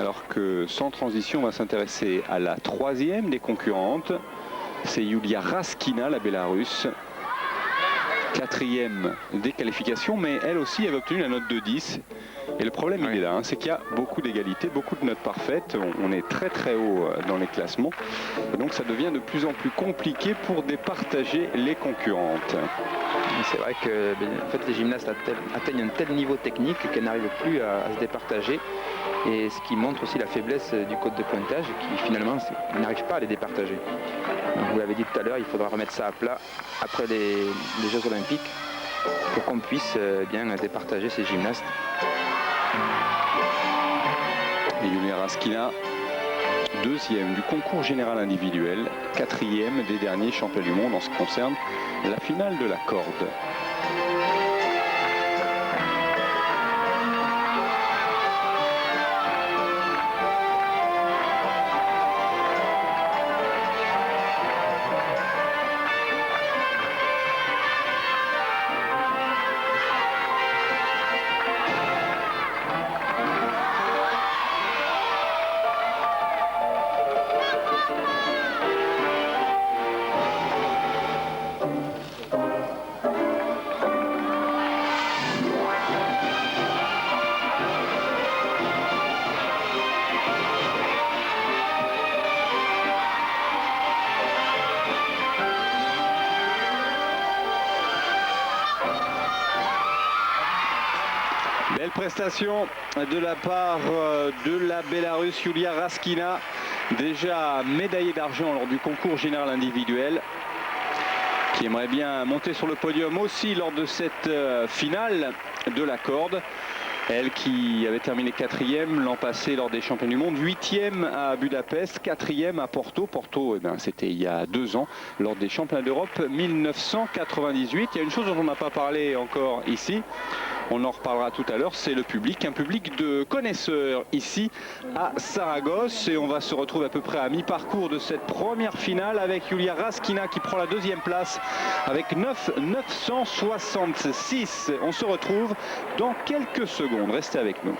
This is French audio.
Alors que sans transition, on va s'intéresser à la troisième des concurrentes. C'est Yulia Raskina, la Bélarusse. Quatrième des qualifications, mais elle aussi avait obtenu la note de 10. Et le problème, il est là, hein, c'est qu'il y a beaucoup d'égalité, beaucoup de notes parfaites. On est très très haut dans les classements. Et donc ça devient de plus en plus compliqué pour départager les concurrentes. C'est vrai que en fait, les gymnastes atteignent un tel niveau technique qu'elles n'arrivent plus à se départager. Et ce qui montre aussi la faiblesse du code de pointage, qui finalement n'arrive pas à les départager. Donc, vous l'avez dit tout à l'heure, il faudra remettre ça à plat après les Jeux Olympiques pour qu'on puisse bien départager ces gymnastes. Et Yulia Raskina, deuxième du concours général individuel, quatrième des derniers champions du monde en ce qui concerne la finale de la corde. Belle prestation de la part de la Bélarusse Yulia Raskina, déjà médaillée d'argent lors du concours général individuel, qui aimerait bien monter sur le podium aussi lors de cette finale de la corde. Elle qui avait terminé quatrième l'an passé lors des championnats du monde, huitième à Budapest, quatrième à Porto. Porto, c'était il y a 2 ans, lors des championnats d'Europe 1998. Il y a une chose dont on n'a pas parlé encore ici, on en reparlera tout à l'heure, c'est le public, un public de connaisseurs ici à Saragosse. Et on va se retrouver à peu près à mi-parcours de cette première finale avec Yulia Raskina qui prend la deuxième place avec 9,966. On se retrouve dans quelques secondes. Restez avec nous.